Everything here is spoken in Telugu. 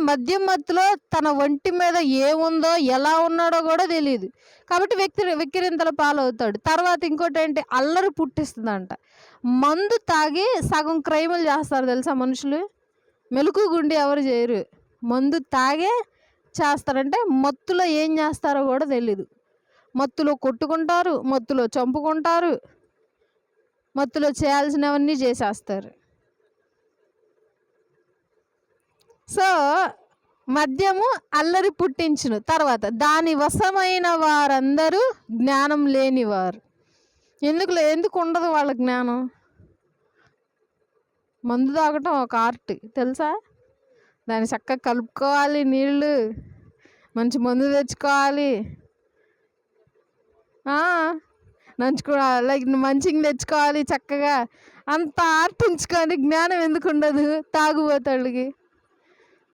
మద్యం మత్తులో తన ఒంటి మీద ఏముందో, ఎలా ఉన్నాడో కూడా తెలీదు. కాబట్టి వెక్కిరింతల పాలవుతాడు. తర్వాత ఇంకోటేంటి, అల్లరి పుట్టిస్తుందంట. మందు తాగి సగం క్రైములు చేస్తారు తెలుసా మనుషులు. మెలకువగుండి ఎవరు చేయరు. మందు తాగే చేస్తారంటే మత్తులో ఏం చేస్తారో కూడా తెలీదు. మత్తులో కొట్టుకుంటారు, మత్తులో చంపుకుంటారు, మత్తులో చేయాల్సినవన్నీ చేసేస్తారు. సో మద్యము అల్లరి పుట్టించును. తర్వాత దాని వశమైన వారందరూ జ్ఞానం లేనివారు. ఎందుకు ఉండదు వాళ్ళ జ్ఞానం? మందు తాగటం ఒక ఆర్ట్ తెలుసా. దాన్ని చక్కగా కలుపుకోవాలి, నీళ్ళు మంచి మందు తెచ్చుకోవాలి, లైక్ మంచిగా తెచ్చుకోవాలి చక్కగా. అంత ఆర్ట్ ఉంచుకొని జ్ఞానం ఎందుకు ఉండదు తాగుబోతాళ్ళకి?